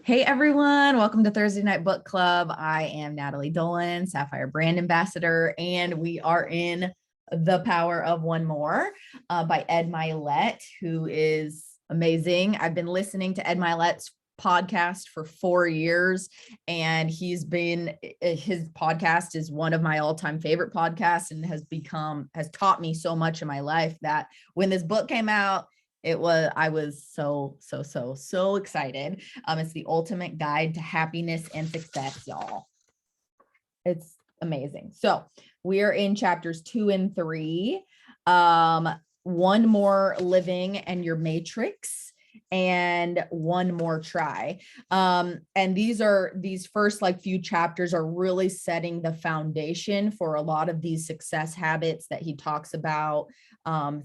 Hey everyone, welcome to Thursday Night Book Club. I am Natalie Dolan, Sapphire Brand Ambassador, and we are in The Power of One More by Ed Mylett, who is amazing. I've been listening to Ed Mylett's podcast for 4 years, and his podcast is one of my all-time favorite podcasts and has taught me so much in my life that when this book came out, I was so excited. It's the ultimate guide to happiness and success, y'all. It's amazing. So we are in chapters 2 and 3. One more living and your matrix, and one more try. And these first few chapters are really setting the foundation for a lot of these success habits that he talks about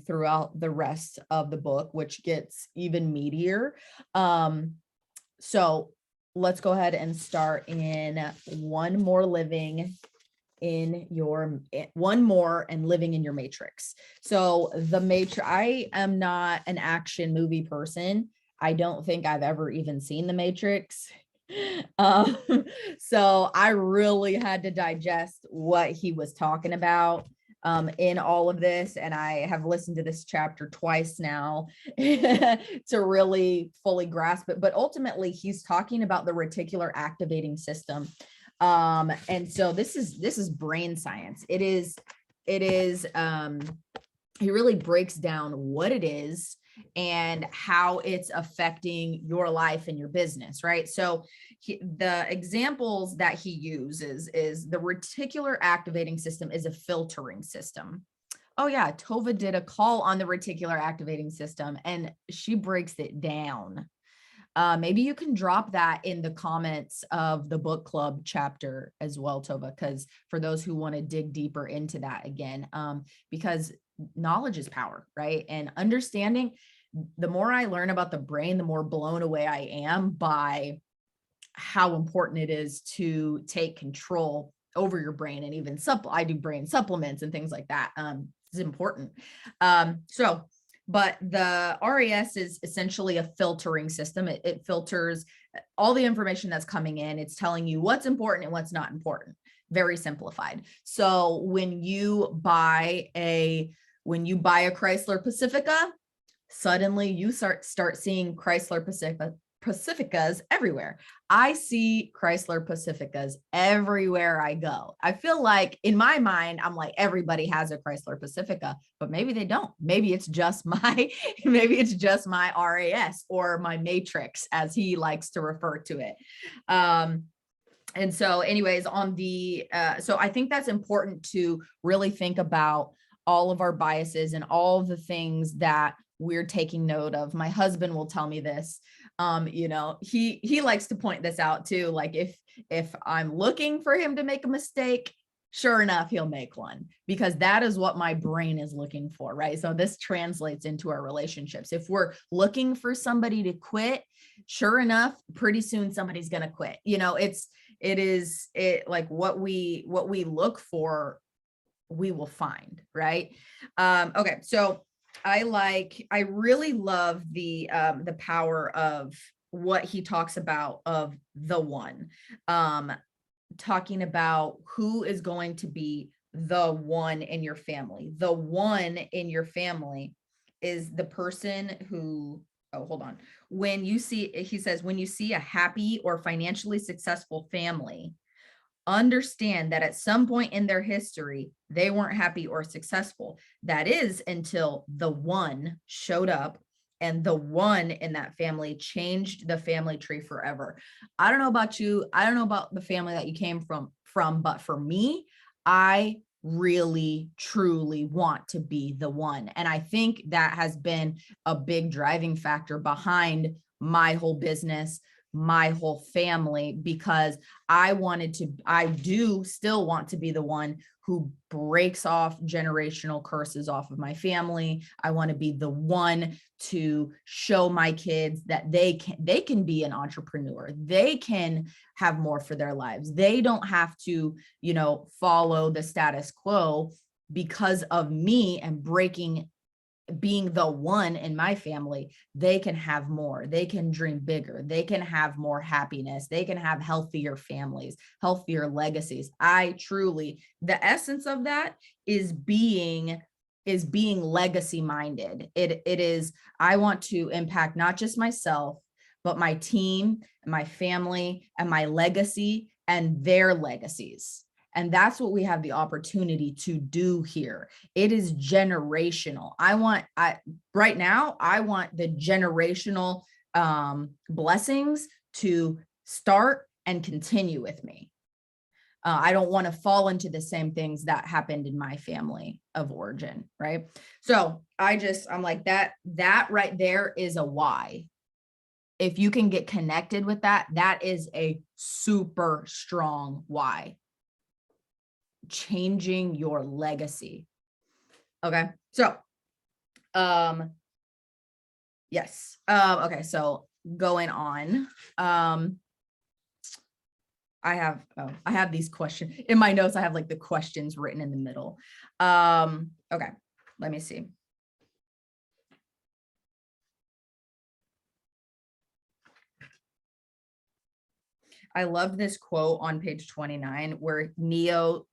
throughout the rest of the book, which gets even meatier. So let's go ahead and start in one more and living in your matrix. So the matrix, I am not an action movie person. I don't think I've ever even seen The Matrix. So I really had to digest what he was talking about in all of this. And I have listened to this chapter twice now to really fully grasp it. But ultimately, he's talking about the reticular activating system. And so this is brain science. It is, he really breaks down what it is and how it's affecting your life and your business, right? So the examples that he uses is the reticular activating system is a filtering system. Oh yeah, Tova did a call on the reticular activating system and she breaks it down. Maybe you can drop that in the comments of the book club chapter as well, Tova, because for those who want to dig deeper into that again, because knowledge is power, right? And understanding, the more I learn about the brain, the more blown away I am by how important it is to take control over your brain. And even I do brain supplements and things like that. It's important. But the RAS is essentially a filtering system. It filters all the information that's coming in. It's telling you what's important and what's not important. Very simplified. So when you buy a Chrysler Pacifica, suddenly you start seeing Chrysler Pacificas everywhere. I see Chrysler Pacificas everywhere I go. I feel like in my mind, I'm like, everybody has a Chrysler Pacifica, but maybe they don't. Maybe it's just my RAS or my matrix, as he likes to refer to it. And so anyways, so I think that's important to really think about all of our biases and all of the things that we're taking note of. My husband will tell me this. He likes to point this out too. Like if I'm looking for him to make a mistake, sure enough, he'll make one, because that is what my brain is looking for, right? So this translates into our relationships. If we're looking for somebody to quit, sure enough, pretty soon somebody's going to quit. Like what we look for, we will find, right? Okay. So I really love the power of what he talks about of the one, talking about who is going to be the one in your family. The one in your family is the person who, oh, hold on. He says, when you see a happy or financially successful family, understand that at some point in their history, they weren't happy or successful. That is until the one showed up, and the one in that family changed the family tree forever. I don't know about you. I don't know about the family that you came from, but for me, I really, truly want to be the one. And I think that has been a big driving factor behind my whole business, my whole family, because I do still want to be the one who breaks off generational curses off of my family. I want to be the one to show my kids that they can be an entrepreneur. They can have more for their lives. They don't have to, follow the status quo because of me and breaking being the one in my family, they can have more, they can dream bigger, they can have more happiness, they can have healthier families, healthier legacies. I truly, the essence of that is being legacy minded. It is, I want to impact not just myself, but my team and my family and my legacy and their legacies. And that's what we have the opportunity to do here. It is generational. Right now, I want the generational blessings to start and continue with me. I don't want to fall into the same things that happened in my family of origin, right? So I'm like, that right there is a why. If you can get connected with that, that is a super strong why. Changing your legacy. Okay. So, yes. Okay. So going on, I have these questions in my notes. I have like the questions written in the middle. Okay. Let me see. I love this quote on page 29 where Neo,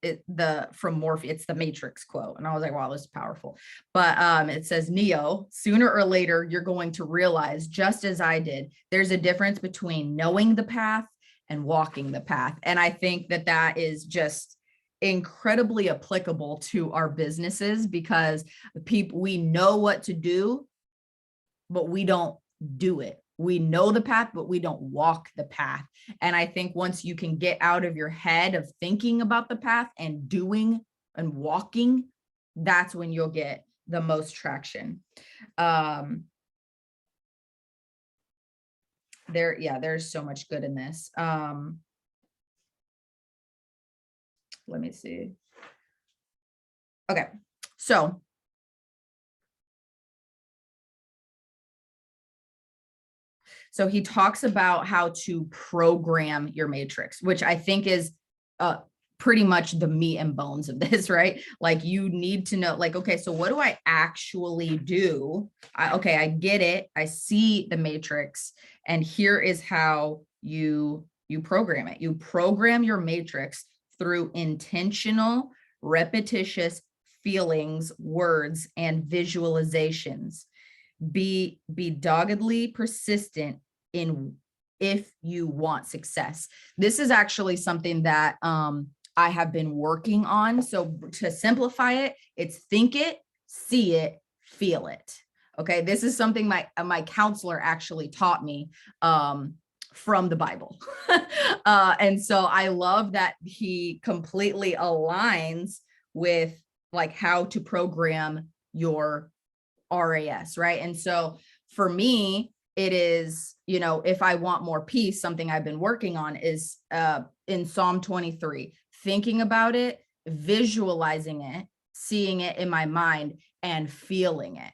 from Morpheus, it's the Matrix quote. And I was like, wow, this is powerful. But it says, Neo, sooner or later, you're going to realize, just as I did, there's a difference between knowing the path and walking the path. And I think that that is just incredibly applicable to our businesses, because we know what to do, but we don't do it. We know the path, but we don't walk the path. And I think once you can get out of your head of thinking about the path and doing and walking, that's when you'll get the most traction. There's so much good in this. Let me see. Okay, so he talks about how to program your matrix, which I think is pretty much the meat and bones of this, right? Like, you need to know, like, okay, so what do I actually do? I get it. I see the matrix, and here is how you program it. You program your matrix through intentional, repetitious feelings, words, and visualizations. Be doggedly persistent in if you want success. This is actually something that I have been working on. So to simplify it, it's think it, see it, feel it. Okay, this is something my counselor actually taught me from the Bible. And so I love that he completely aligns with like how to program your RAS, right? And so for me, it is, if I want more peace, something I've been working on is in Psalm 23, thinking about it, visualizing it, seeing it in my mind, and feeling it.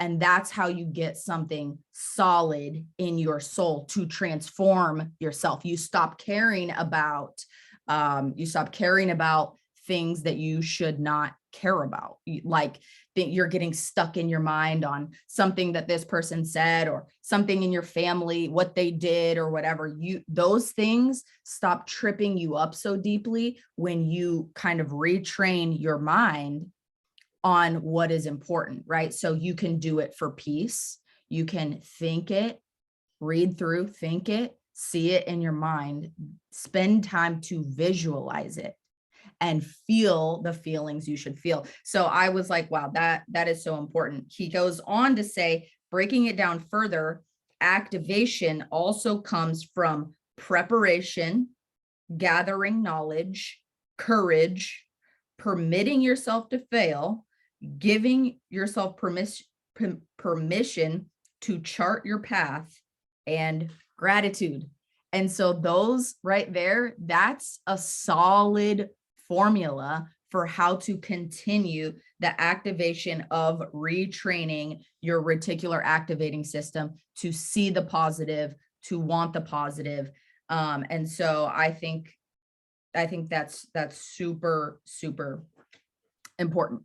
And that's how you get something solid in your soul to transform yourself. You stop caring about things that you should not care about. Like, that you're getting stuck in your mind on something that this person said, or something in your family, what they did, or whatever. Those things stop tripping you up so deeply when you kind of retrain your mind on what is important, right? So you can do it for peace. You can think it, read through, think it, see it in your mind, spend time to visualize it, and feel the feelings you should feel. So I was like, wow, that is so important. He goes on to say, breaking it down further, activation also comes from preparation, gathering knowledge, courage, permitting yourself to fail, giving yourself permission to chart your path, and gratitude. And so those right there, that's a solid formula for how to continue the activation of retraining your reticular activating system to see the positive, to want the positive. And so I think that's super, super important.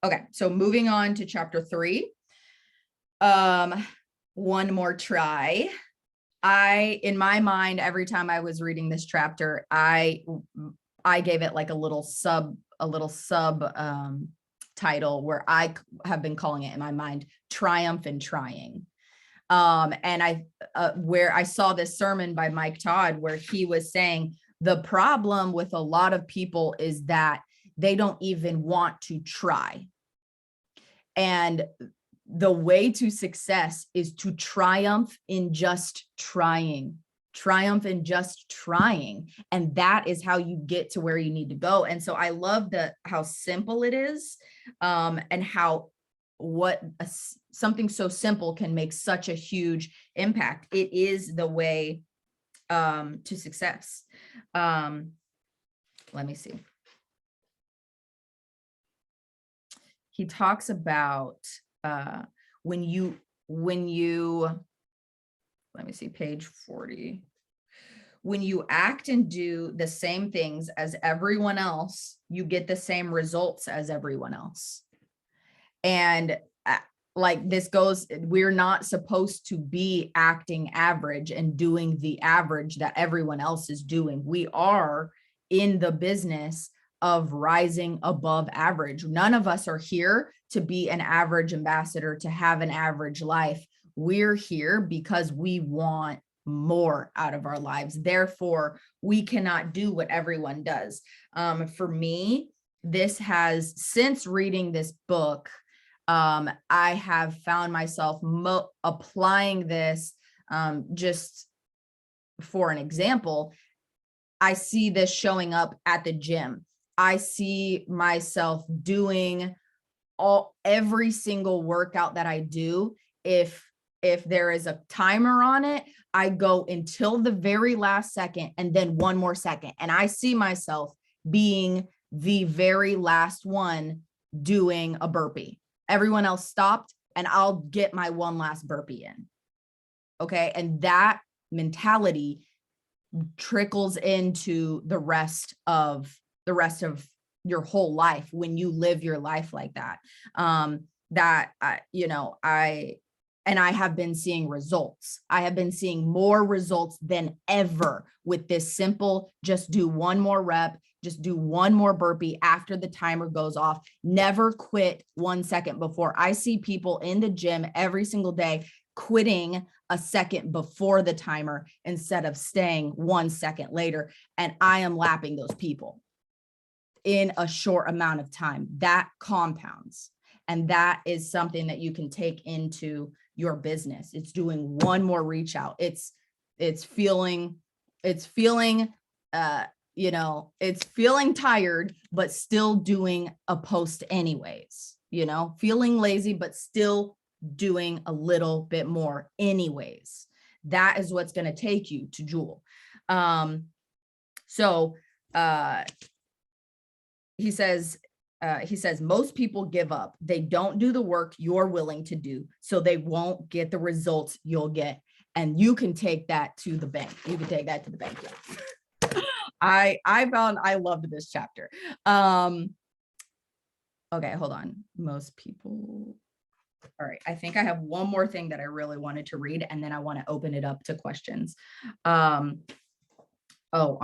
Okay, so moving on to chapter 3. One more try. In my mind, every time I was reading this chapter, I gave it like a little sub title where I have been calling it in my mind, Triumph and Trying. And where I saw this sermon by Mike Todd, where he was saying the problem with a lot of people is that they don't even want to try. And the way to success is to triumph in just trying. Triumph in just trying. And that is how you get to where you need to go. And so I love how simple it is, and how something so simple can make such a huge impact. It is the way to success. Let me see. He talks about when you, let me see, page 40. When you act and do the same things as everyone else, you get the same results as everyone else. And like this goes, we're not supposed to be acting average and doing the average that everyone else is doing. We are in the business of rising above average. None of us are here to be an average ambassador, to have an average life. We're here because we want more out of our lives. Therefore, we cannot do what everyone does. For me, this has, since reading this book, I have found myself applying this. Just for an example, I see this showing up at the gym. I see myself doing every single workout that I do. If there is a timer on it, I go until the very last second and then one more second. And I see myself being the very last one doing a burpee. Everyone else stopped and I'll get my one last burpee in. Okay. And that mentality trickles into the rest of your whole life when you live your life like that. I have been seeing results. I have been seeing more results than ever with this simple, just do one more rep, just do one more burpee after the timer goes off. Never quit 1 second before. I see people in the gym every single day quitting a second before the timer instead of staying 1 second later. And I am lapping those people in a short amount of time. That compounds. And that is something that you can take into your business. It's doing one more reach out. It's feeling tired, but still doing a post anyways, feeling lazy, but still doing a little bit more anyways. That is what's going to take you to Jewel. He says, most people give up. They don't do the work you're willing to do, so they won't get the results you'll get. And you can take that to the bank. You can take that to the bank. Yeah. I loved this chapter. Okay, hold on. Most people. All right. I think I have one more thing that I really wanted to read, and then I want to open it up to questions. On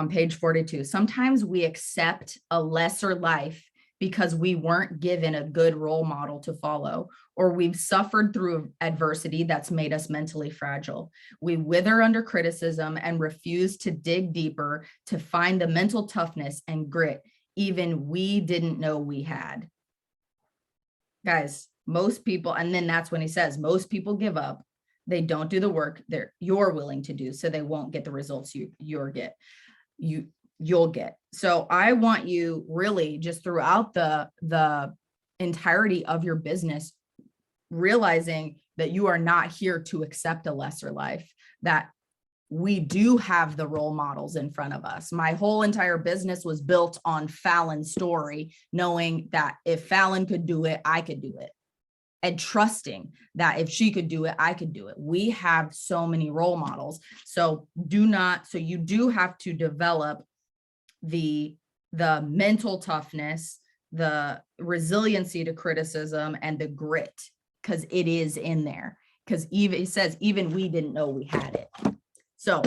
page 42, sometimes we accept a lesser life because we weren't given a good role model to follow, or we've suffered through adversity that's made us mentally fragile. We wither under criticism and refuse to dig deeper to find the mental toughness and grit even we didn't know we had. Guys, most people, and then that's when he says, most people give up. They don't do the work you're willing to do, so they won't get the results you'll get. So I want you really just throughout the entirety of your business, realizing that you are not here to accept a lesser life, that we do have the role models in front of us. My whole entire business was built on Fallon's story, knowing that if Fallon could do it, I could do it. And trusting that if she could do it, I could do it. We have so many role models. So you do have to develop the mental toughness the resiliency to criticism and the grit, because it is in there. Because even it says, even we didn't know we had it. So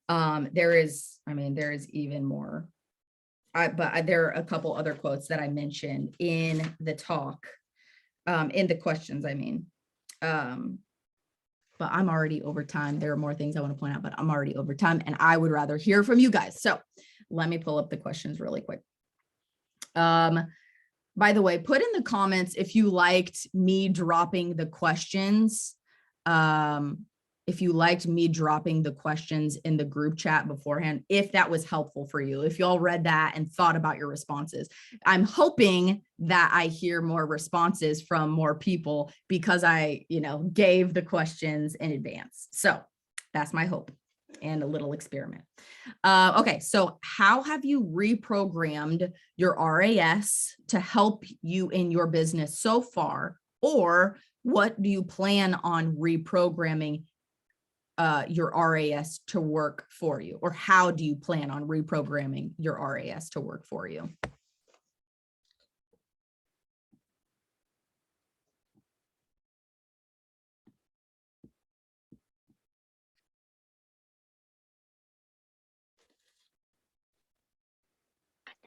there is even more. But there are a couple other quotes that I mentioned in the talk, in the questions, I mean. But I'm already over time. There are more things I want to point out, but I'm already over time and I would rather hear from you guys. So let me pull up the questions really quick. By the way, put in the comments if you liked me dropping the questions. If you liked me dropping the questions in the group chat beforehand, if that was helpful for you, if y'all read that and thought about your responses. I'm hoping that I hear more responses from more people because I, gave the questions in advance. So that's my hope and a little experiment. Okay, so how have you reprogrammed your RAS to help you in your business so far? Or what do you plan on reprogramming your RAS to work for you? Or how do you plan on reprogramming your RAS to work for you?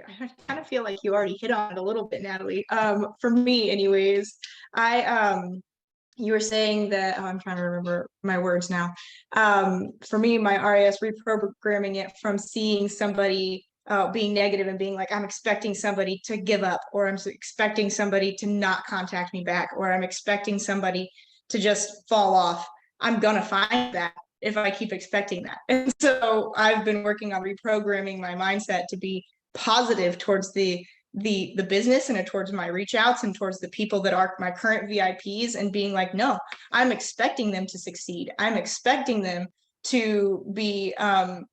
I kind of feel like you already hit on it a little bit, Natalie. For me anyways, you were saying that, I'm trying to remember my words now. For me, my RAS, reprogramming it from seeing somebody being negative and being like, I'm expecting somebody to give up, or I'm expecting somebody to not contact me back, or I'm expecting somebody to just fall off. I'm gonna find that if I keep expecting that. And so I've been working on reprogramming my mindset to be positive towards the business and towards my reach outs and towards the people that are my current VIPs, and being like, no, I'm expecting them to succeed. I'm expecting them to be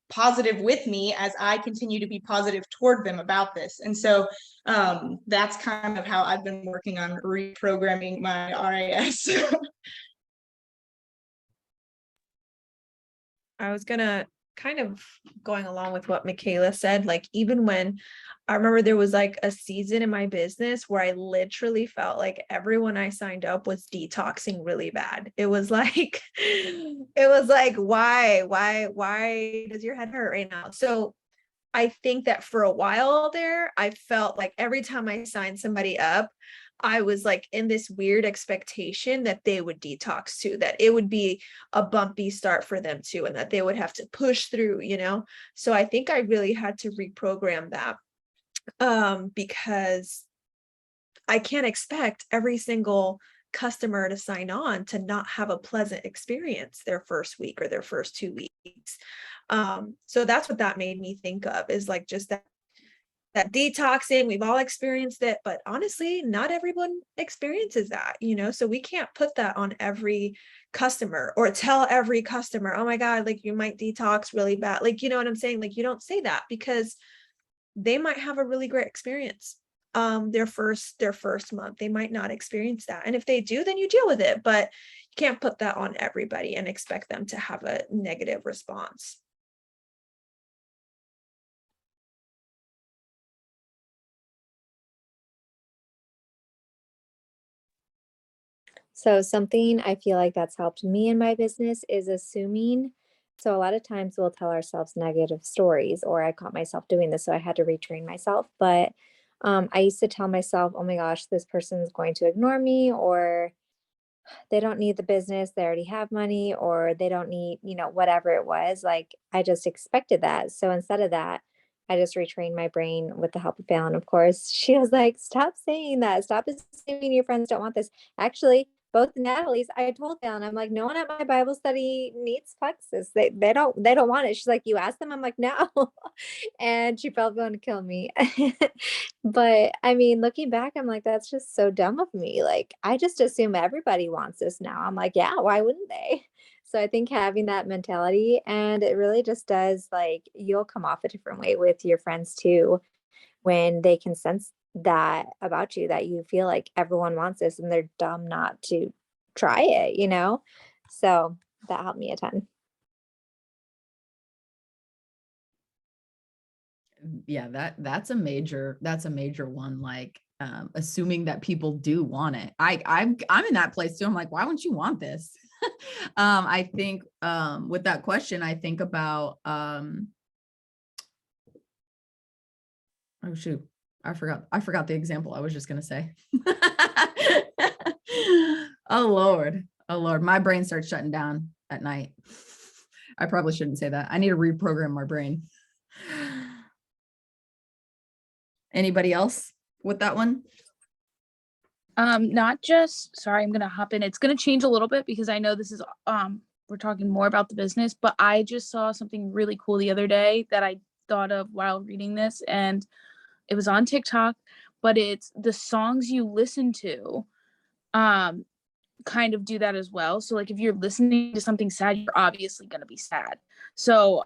positive with me as I continue to be positive toward them about this. And so that's kind of how I've been working on reprogramming my RAS. I was gonna kind of going along with what Michaela said, like even when I remember there was like a season in my business where I literally felt like everyone I signed up was detoxing really bad. It was like, why does your head hurt right now? So I think that for a while there, I felt like every time I signed somebody up, I was like in this weird expectation that they would detox too, that it would be a bumpy start for them too, and that they would have to push through, So I think I really had to reprogram that because I can't expect every single customer to sign on to not have a pleasant experience their first week or their first 2 weeks. So that's what that made me think of, is like just that detoxing. We've all experienced it, but honestly, not everyone experiences that, so we can't put that on every customer or tell every customer, oh my God, like you might detox really bad. Like, you know what I'm saying? Like, you don't say that because they might have a really great experience. Their first month, they might not experience that. And if they do, then you deal with it, but you can't put that on everybody and expect them to have a negative response. So something I feel like that's helped me in my business is assuming. So a lot of times we'll tell ourselves negative stories, or I caught myself doing this, so I had to retrain myself. But I used to tell myself, oh my gosh, this person's going to ignore me, or they don't need the business, they already have money, or they don't need, whatever it was. Like I just expected that. So instead of that, I just retrained my brain with the help of Fallon, of course. She was like, stop saying that. Stop assuming your friends don't want this. Actually, both Natalie's, I told Fallon, I'm like, no one at my Bible study needs plexus. They don't want it. She's like, you asked them? I'm like, no. And she felt going to kill me. But I mean, looking back, I'm like, that's just so dumb of me. Like, I just assume everybody wants this now. I'm like, yeah, why wouldn't they? So I think having that mentality, and it really just does, like, you'll come off a different way with your friends too, when they can sense that about you, that you feel like everyone wants this and they're dumb not to try it. So that helped me a ton. Yeah, that's a major one. Like, assuming that people do want it. I'm in that place too. I'm like, why wouldn't you want this? I think with that question, I think about oh shoot, I forgot the example I was just gonna say. Oh Lord, my brain starts shutting down at night. I probably shouldn't say that. I need to reprogram my brain. Anybody else with that one? Not just, sorry, I'm gonna hop in. It's gonna change a little bit because I know this is we're talking more about the business, but I just saw something really cool the other day that I thought of while reading this, and it was on TikTok, but it's the songs you listen to kind of do that as well. So like if you're listening to something sad, you're obviously gonna be sad. So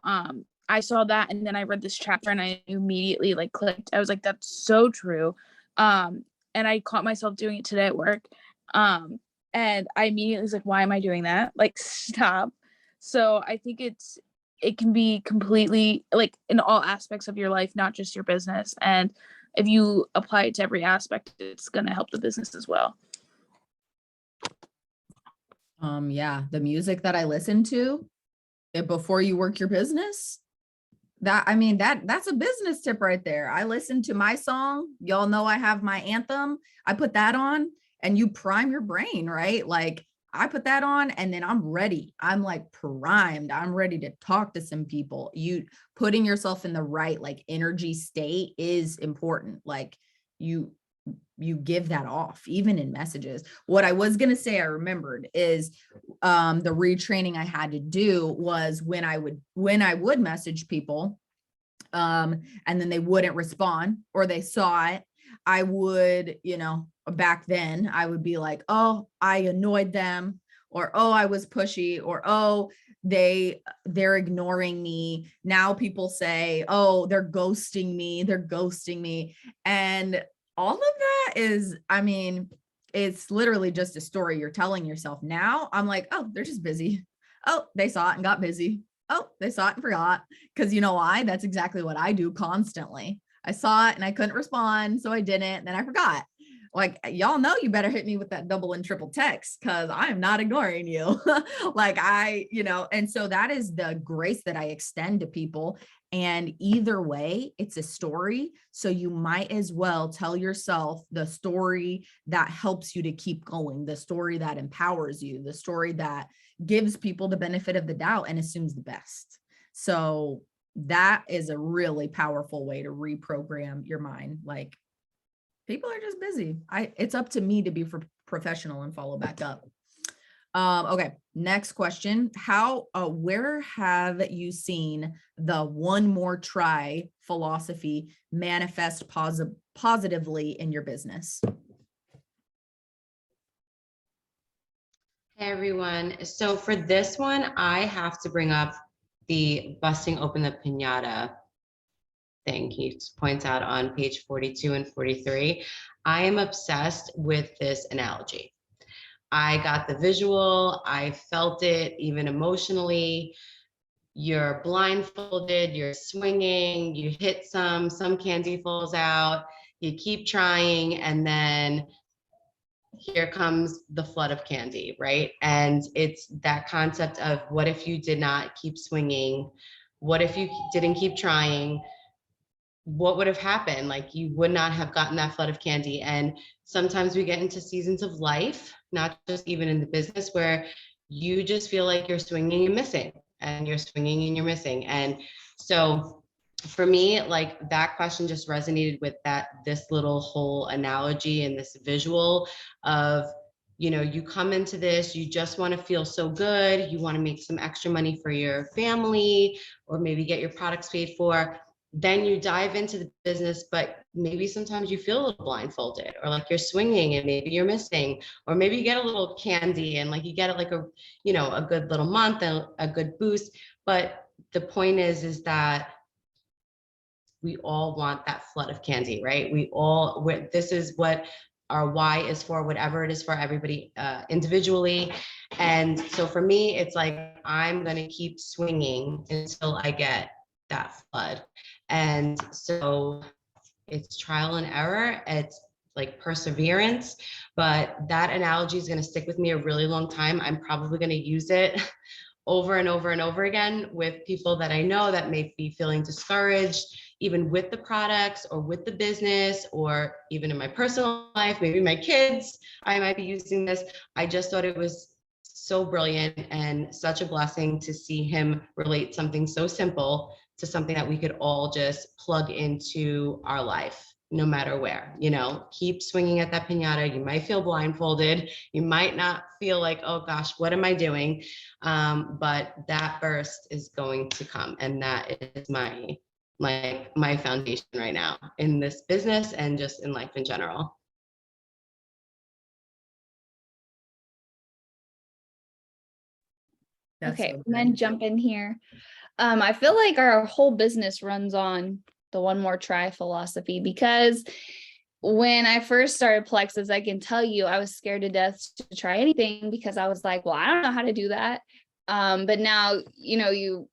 I saw that and then I read this chapter and I immediately like clicked. I was like, that's so true. And I caught myself doing it today at work. And I immediately was like, why am I doing that? Like, stop. So I think it can be completely like in all aspects of your life, not just your business. And if you apply it to every aspect, it's going to help the business as well. Yeah, the music that I listen to before you work your business, that's a business tip right there. I listen to my song. Y'all know I have my anthem. I put that on and you prime your brain, right? Like I put that on and then I'm ready. I'm like primed. I'm ready to talk to some people. You putting yourself in the right like energy state is important. Like you give that off even in messages. What I was going to say, I remembered is the retraining I had to do was when I would message people and then they wouldn't respond or they saw it, I would, back then I would be like, oh, I annoyed them, or oh, I was pushy, or oh, they're ignoring me. Now people say, oh, they're ghosting me. And all of that is, it's literally just a story you're telling yourself. Now I'm like, oh, they're just busy. Oh, they saw it and got busy. Oh, they saw it and forgot. Because you know why? That's exactly what I do constantly. I saw it and I couldn't respond, so I didn't, and then I forgot. Like, y'all know you better hit me with that double and triple text because I am not ignoring you. Like and so that is the grace that I extend to people. And either way, it's a story. So you might as well tell yourself the story that helps you to keep going, the story that empowers you, the story that gives people the benefit of the doubt and assumes the best. So that is a really powerful way to reprogram your mind. Like, people are just busy. It's up to me to be professional and follow back up. Okay, next question. Where have you seen the one more try philosophy manifest positively in your business? Hey everyone. So for this one, I have to bring up the busting open the piñata thing he points out on page 42 and 43. I am obsessed with this analogy. I got the visual, I felt it even emotionally. You're blindfolded, you're swinging, you hit some candy falls out, you keep trying, and then here comes the flood of candy, right? And it's that concept of what if you did not keep swinging? What if you didn't keep trying? What would have happened? Like, you would not have gotten that flood of candy. And sometimes we get into seasons of life, not just even in the business, where you just feel like you're swinging and missing, and you're swinging and you're missing. And so for me, like, that question just resonated with this little whole analogy and this visual of, you come into this, you just want to feel so good, you want to make some extra money for your family, or maybe get your products paid for. Then you dive into the business, but maybe sometimes you feel a little blindfolded, or like you're swinging and maybe you're missing, or maybe you get a little candy and like you get it like a good little month and a good boost. But the point is that we all want that flood of candy, right? This is what our why is for, whatever it is for everybody individually. And so for me, it's like, I'm going to keep swinging until I get that flood. And so it's trial and error. It's like perseverance, but that analogy is going to stick with me a really long time. I'm probably going to use it over and over and over again with people that I know that may be feeling discouraged, even with the products or with the business, or even in my personal life, maybe my kids, I might be using this. I just thought it was so brilliant and such a blessing to see him relate something so simple to something that we could all just plug into our life, no matter where. Keep swinging at that piñata. You might feel blindfolded. You might not feel like, oh gosh, what am I doing? But that burst is going to come. And that is my foundation right now in this business and just in life in general. That's Okay, so and then good. jump in here. I feel like our whole business runs on the one more try philosophy, because when I first started Plexus, I can tell you I was scared to death to try anything because I was like, well, I don't know how to do that. But now, you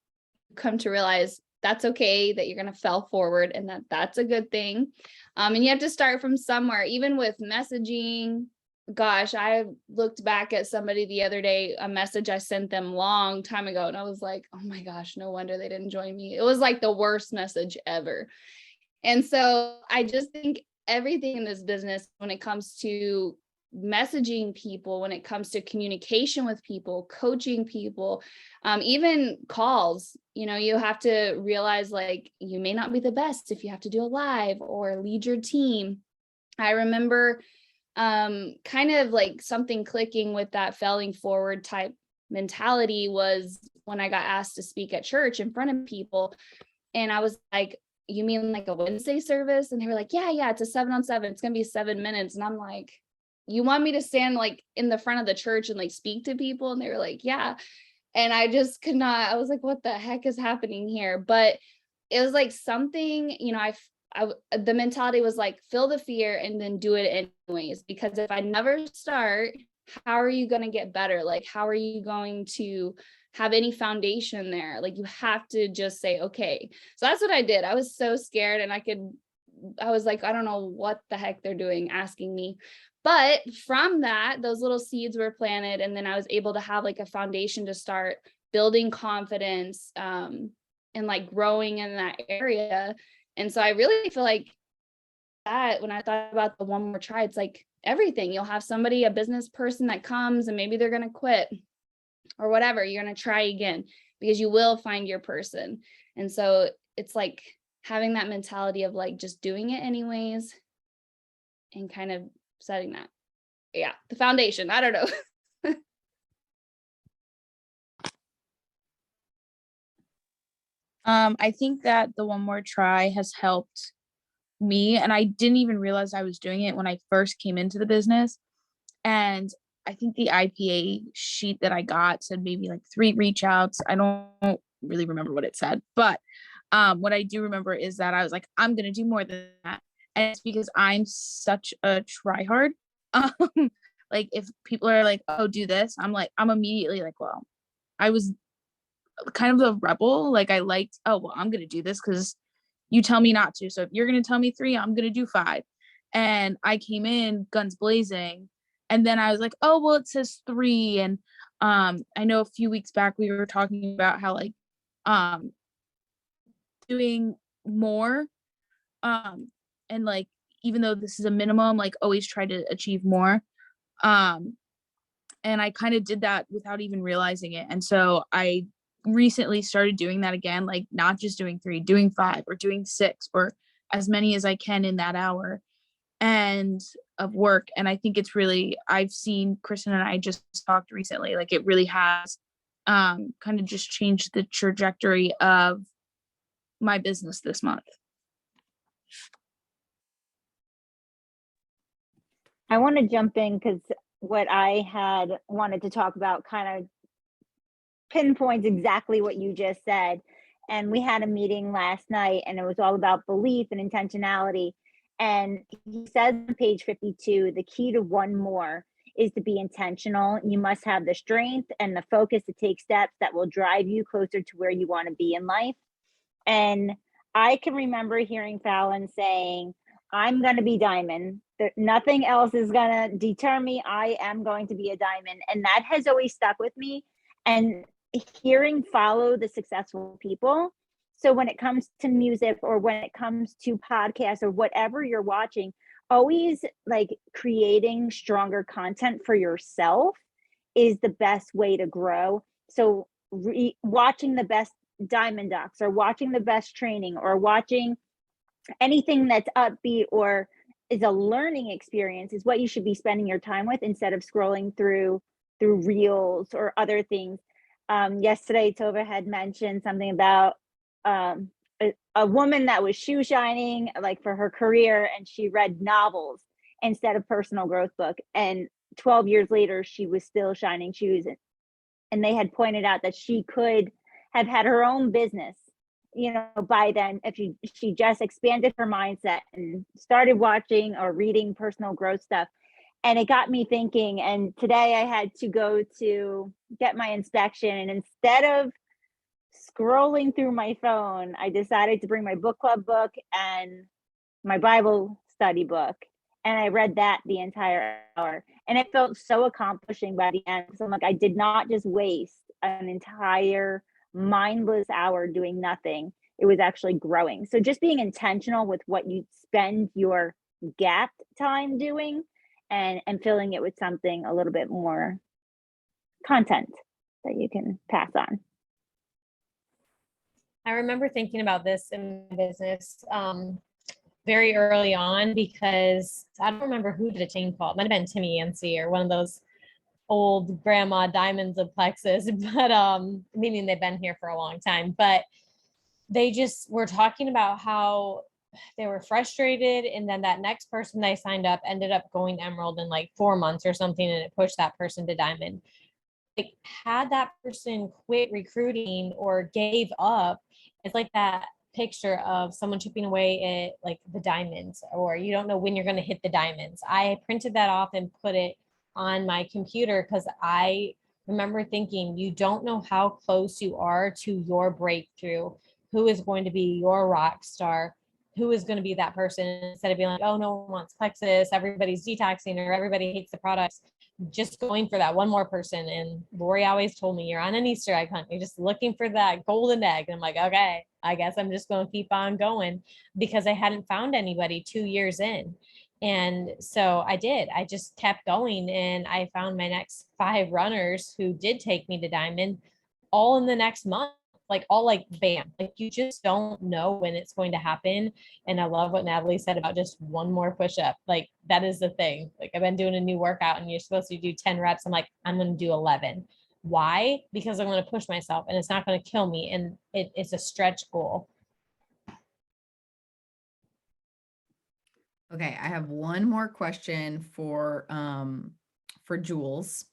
come to realize that's okay, that you're going to fail forward, and that's a good thing. And you have to start from somewhere, even with messaging. Gosh, I looked back at somebody the other day, a message I sent them long time ago, and I was like, oh my gosh, no wonder they didn't join me. It was like the worst message ever. And so I just think everything in this business, when it comes to messaging people, when it comes to communication with people, coaching people, even calls, you have to realize, like, you may not be the best if you have to do a live or lead your team. I remember kind of like something clicking with that failing forward type mentality was when I got asked to speak at church in front of people. And I was like, you mean like a Wednesday service? And they were like, yeah, it's a 7-on-7. It's going to be 7 minutes. And I'm like, you want me to stand like in the front of the church and like speak to people? And they were like, yeah. And I just could not, I was like, what the heck is happening here? But it was like something, the mentality was like, feel the fear and then do it anyways. Because if I never start, how are you going to get better? Like, how are you going to have any foundation there? Like, you have to just say, okay. So that's what I did. I was so scared, and I was like, I don't know what the heck they're doing asking me. But from that, those little seeds were planted, and then I was able to have like a foundation to start building confidence, and like growing in that area. And so I really feel like that when I thought about the one more try, it's like everything. You'll have somebody, a business person that comes, and maybe they're going to quit or whatever. You're going to try again, because you will find your person. And so it's like having that mentality of like just doing it anyways and kind of setting that. Yeah, the foundation. I don't know. I think that the one more try has helped me, and I didn't even realize I was doing it when I first came into the business. And I think the IPA sheet that I got said maybe like 3 reach outs. I don't really remember what it said, but what I do remember is that I was like, I'm gonna do more than that. And it's because I'm such a tryhard. Like, if people are like, oh, do this, I'm immediately like, well, I was kind of the rebel. Like, I liked, oh, well, I'm gonna do this because you tell me not to. So if you're gonna tell me 3, I'm gonna do 5. And I came in guns blazing, and then I was like, oh, well, it says 3. And I know a few weeks back we were talking about how like doing more, and like, even though this is a minimum, like, always try to achieve more. And I kind of did that without even realizing it. And so I recently started doing that again, like not just doing 3, doing 5 or doing 6 or as many as I can in that hour and of work. And I think it's really, I've seen Kristen and I just talked recently, like it really has kind of just changed the trajectory of my business this month. I want to jump in because what I had wanted to talk about kind of pinpoints exactly what you just said. And we had a meeting last night, and it was all about belief and intentionality. And he says on page 52, the key to one more is to be intentional. You must have the strength and the focus to take steps that will drive you closer to where you want to be in life. And I can remember hearing Fallon saying, I'm going to be diamond. Nothing else is going to deter me. I am going to be a diamond. And that has always stuck with me. And hearing follow the successful people. So when it comes to music or when it comes to podcasts or whatever you're watching, always like creating stronger content for yourself is the best way to grow. So watching the best diamond docs or watching the best training or watching anything that's upbeat or is a learning experience is what you should be spending your time with instead of scrolling through reels or other things. Yesterday Tova had mentioned something about a woman that was shoe shining like for her career, and she read novels instead of personal growth book, and 12 years later she was still shining shoes. And they had pointed out that she could have had her own business, you know, by then if she just expanded her mindset and started watching or reading personal growth stuff. And it got me thinking. And today I had to go to get my inspection, and instead of scrolling through my phone, I decided to bring my book club book and my Bible study book. And I read that the entire hour. And it felt so accomplishing by the end. So I'm like, I did not just waste an entire mindless hour doing nothing. It was actually growing. So just being intentional with what you spend your gap time doing, and filling it with something a little bit more content that you can pass on. I remember thinking about this in my business very early on, because I don't remember who did a chain call. It might have been Timmy Yancey or one of those old grandma diamonds of Plexus, but meaning they've been here for a long time. But they just were talking about how they were frustrated, and then that next person they signed up ended up going emerald in like 4 months or something, and it pushed that person to diamond. Like, had that person quit recruiting or gave up, it's like that picture of someone chipping away at like the diamonds, or you don't know when you're going to hit the diamonds. I printed that off and put it on my computer because I remember thinking, you don't know how close you are to your breakthrough, who is going to be your rock star, who is going to be that person, instead of being like, oh, no one wants Plexus, everybody's detoxing, or everybody hates the products. Just going for that one more person. And Lori always told me, you're on an Easter egg hunt. You're just looking for that golden egg. And I'm like, okay, I guess I'm just going to keep on going, because I hadn't found anybody 2 years in. And so I did. I just kept going, and I found my next 5 runners who did take me to diamond all in the next month. Like all like bam, like you just don't know when it's going to happen. And I love what Natalie said about just one more push-up. Like that is the thing. Like I've been doing a new workout and you're supposed to do 10 reps. I'm like, I'm going to do 11. Why? Because I'm going to push myself and it's not going to kill me. And it's a stretch goal. Okay, I have one more question for Jules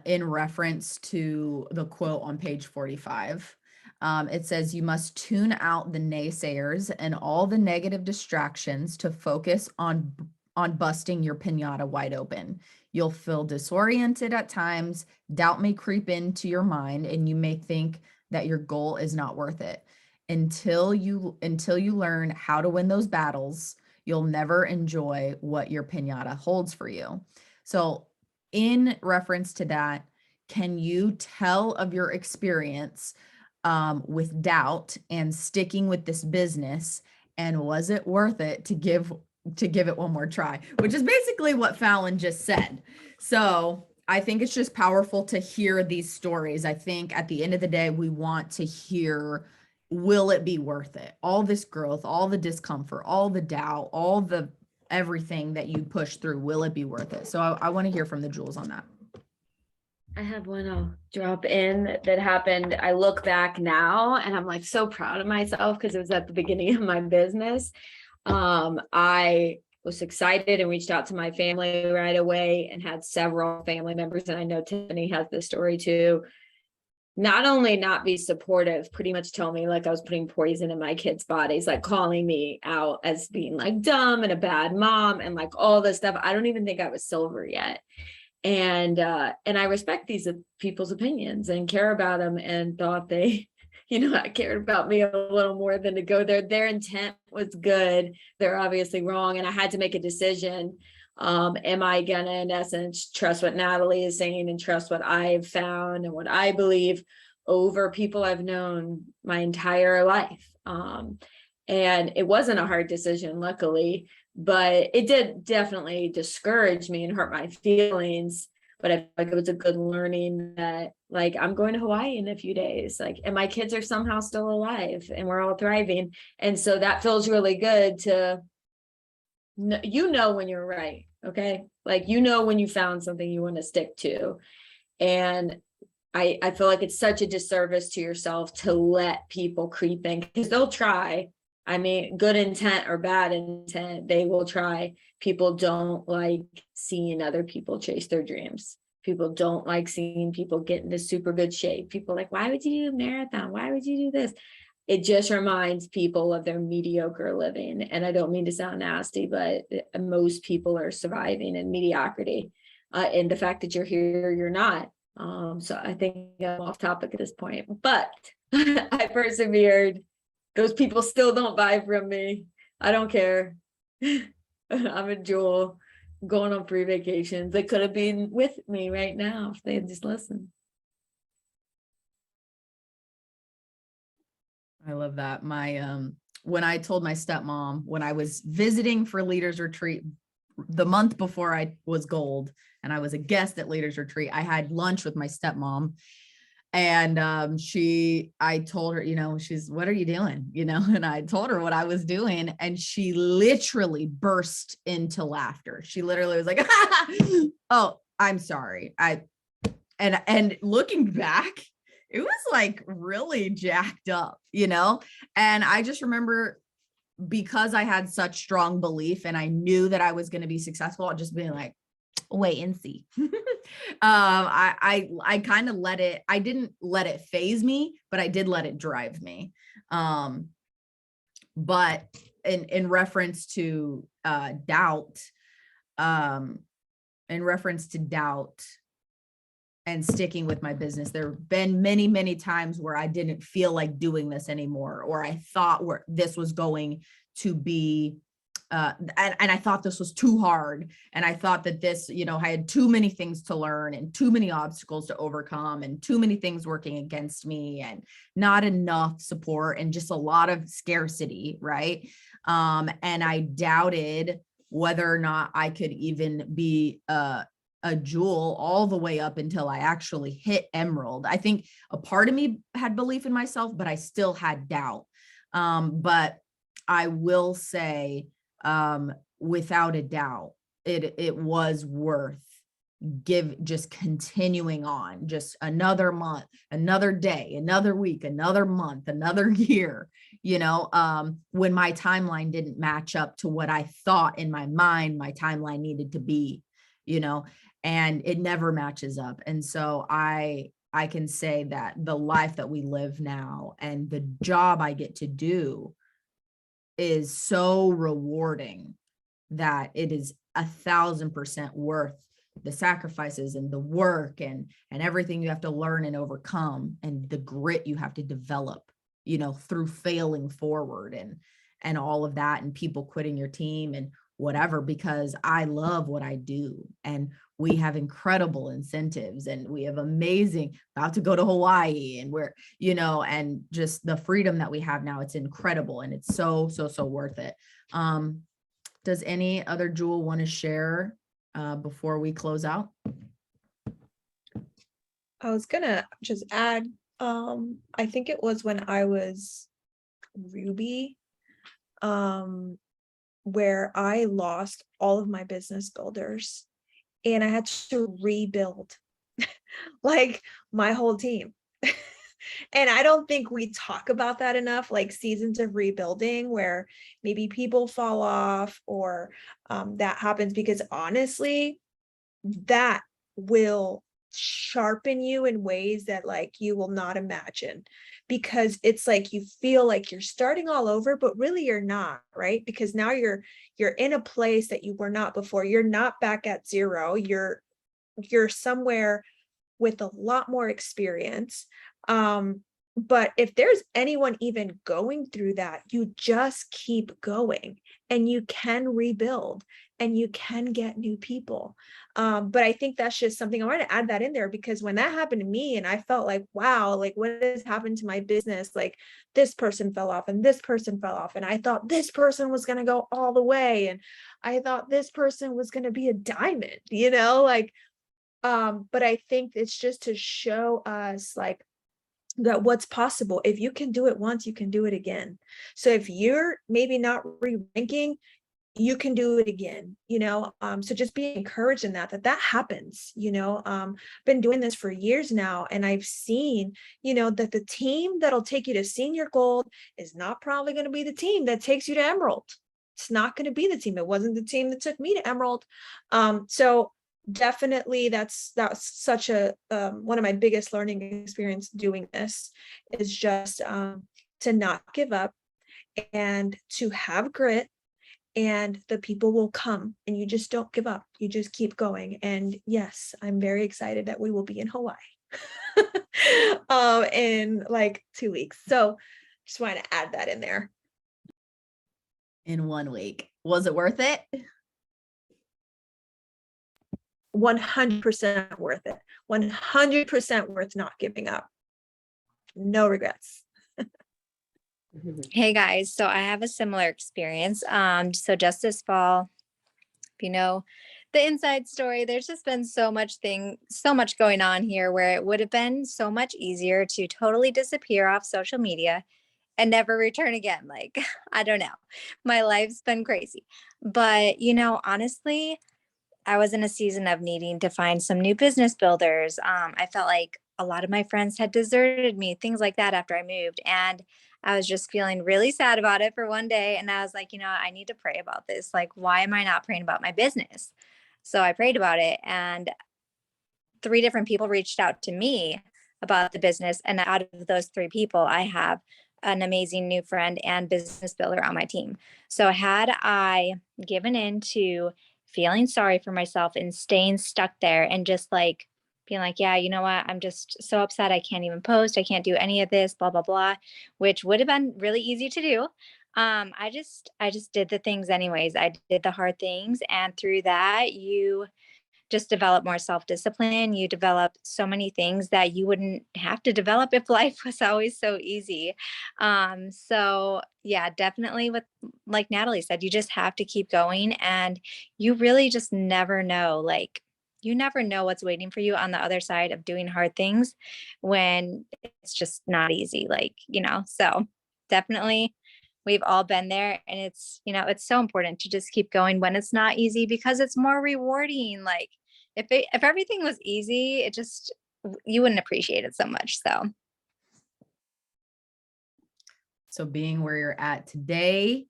in reference to the quote on page 45. It says, you must tune out the naysayers and all the negative distractions to focus on busting your piñata wide open. You'll feel disoriented at times, doubt may creep into your mind, and you may think that your goal is not worth it. Until you learn how to win those battles, you'll never enjoy what your piñata holds for you. So in reference to that, can you tell of your experience with doubt and sticking with this business, and was it worth it to give it one more try, which is basically what Fallon just said. So I think it's just powerful to hear these stories. I think at the end of the day, we want to hear, will it be worth it? All this growth, all the discomfort, all the doubt, all the everything that you push through, will it be worth it? So I want to hear from the Jules on that. I have one I'll drop in that happened. I look back now and I'm like so proud of myself because it was at the beginning of my business. I was excited and reached out to my family right away and had several family members. And I know Tiffany has this story too. Not only not be supportive, pretty much tell me like I was putting poison in my kids' bodies, like calling me out as being like dumb and a bad mom and like all this stuff. I don't even think I was silver yet. And I respect these people's opinions and care about them, and thought they cared about me a little more than to go there. Their intent was good. They're obviously wrong. And I had to make a decision. Am I gonna, in essence, trust what Natalie is saying and trust what I've found and what I believe over people I've known my entire life? And it wasn't a hard decision, luckily, but it did definitely discourage me and hurt my feelings. But I feel like it was a good learning that, like, I'm going to Hawaii in a few days, like, and my kids are somehow still alive and we're all thriving. And so that feels really good to, when you're right. Okay. Like, when you found something you want to stick to. And I feel like it's such a disservice to yourself to let people creep in, because they'll try. I mean, good intent or bad intent, they will try. People don't like seeing other people chase their dreams. People don't like seeing people get into super good shape. People like, why would you do a marathon? Why would you do this? It just reminds people of their mediocre living. And I don't mean to sound nasty, but most people are surviving in mediocrity. And the fact that you're here, you're not. So I think I'm off topic at this point, but I persevered. Those people still don't buy from me. I don't care. I'm a jewel going on free vacations. They could have been with me right now if they had just listened. I love that. When I told my stepmom, when I was visiting for Leaders Retreat the month before I was gold and I was a guest at Leaders Retreat, I had lunch with my stepmom. And I told her, she's, what are you doing? And I told her what I was doing, and she literally burst into laughter. She literally was like, oh, I'm sorry. And looking back, it was like really jacked up, and I just remember, because I had such strong belief and I knew that I was going to be successful, just being like, wait and see. I kind of I didn't let it phase me, but I did let it drive me. But in reference to doubt, and sticking with my business, there have been many, many times where I didn't feel like doing this anymore, or I thought this was going to be and I thought this was too hard. And I thought that this, I had too many things to learn and too many obstacles to overcome and too many things working against me and not enough support and just a lot of scarcity. Right. And I doubted whether or not I could even be a jewel all the way up until I actually hit emerald. I think a part of me had belief in myself, but I still had doubt. But I will say, without a doubt, it was worth just continuing on, just another month, another day, another week, another month, another year, when my timeline didn't match up to what I thought in my mind my timeline needed to be, and it never matches up. And so I can say that the life that we live now and the job I get to do is so rewarding that it is 1,000% worth the sacrifices and the work and everything you have to learn and overcome, and the grit you have to develop, through failing forward and all of that, and people quitting your team and whatever, because I love what I do. And we have incredible incentives, and we have about to go to Hawaii, and we're, and just the freedom that we have now, it's incredible. And it's so worth it. Does any other jewel want to share before we close out? I was gonna just add, I think it was when I was Ruby, where I lost all of my business builders and I had to rebuild like my whole team. And I don't think we talk about that enough, like seasons of rebuilding where maybe people fall off or that happens, because honestly, that will sharpen you in ways that like you will not imagine, because it's like you feel like you're starting all over, but really you're not, right? Because now you're in a place that you were not before. You're not back at zero. You're somewhere with a lot more experience. But if there's anyone even going through that, you just keep going and you can rebuild and you can get new people. But I think that's just something I want to add that in there, because when that happened to me and I felt like, wow, like what has happened to my business? Like this person fell off and this person fell off. And I thought this person was going to go all the way. And I thought this person was going to be a diamond, like, but I think it's just to show us like, that what's possible. If you can do it once, you can do it again. So if you're maybe not re-ranking, you can do it again, so just be encouraged in that happens, been doing this for years now, and I've seen, that the team that'll take you to senior gold is not probably going to be the team that takes you to emerald. It's not going to be the team. It wasn't the team that took me to emerald. So definitely that's such a one of my biggest learning experience doing this is just to not give up and to have grit, and the people will come, and you just don't give up, you just keep going. And yes, I'm very excited that we will be in Hawaii in like 2 weeks, so just want to add that in there. In 1 week. Was it worth it? 100% worth it. 100% worth not giving up. No regrets. Hey guys, so I have a similar experience. So just this fall, if you know the inside story, there's just been so much going on here where it would have been so much easier to totally disappear off social media and never return again. Like, I don't know. My life's been crazy. But, honestly, I was in a season of needing to find some new business builders. I felt like a lot of my friends had deserted me, things like that after I moved. And I was just feeling really sad about it for one day. And I was like, I need to pray about this. Like, why am I not praying about my business? So I prayed about it, and 3 different people reached out to me about the business. And out of those 3 people, I have an amazing new friend and business builder on my team. So had I given in to feeling sorry for myself and staying stuck there and just like being like, yeah, you know what? I'm just so upset. I can't even post. I can't do any of this, blah, blah, blah, which would have been really easy to do. I just did the things anyways. I did the hard things. And through that, you just develop more self-discipline. You develop so many things that you wouldn't have to develop if life was always so easy. So yeah, definitely with, like Natalie said, you just have to keep going, and you really just never know, like you never know what's waiting for you on the other side of doing hard things when it's just not easy, so definitely we've all been there, and it's so important to just keep going when it's not easy, because it's more rewarding. Like if everything was easy, you wouldn't appreciate it so much. So being where you're at today,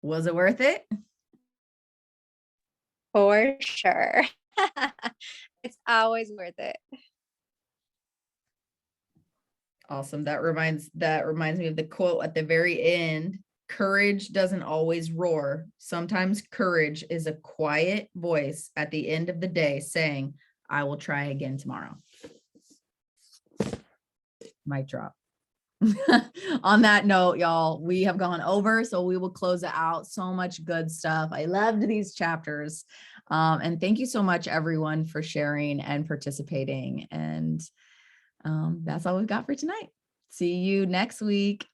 was it worth it? For sure. It's always worth it. Awesome. That reminds me of the quote at the very end. Courage doesn't always roar. Sometimes courage is a quiet voice at the end of the day saying, I will try again tomorrow. Mic drop. On that note, y'all, we have gone over, so we will close it out. So much good stuff. I loved these chapters. And thank you so much, everyone, for sharing and participating. And that's all we've got for tonight. See you next week.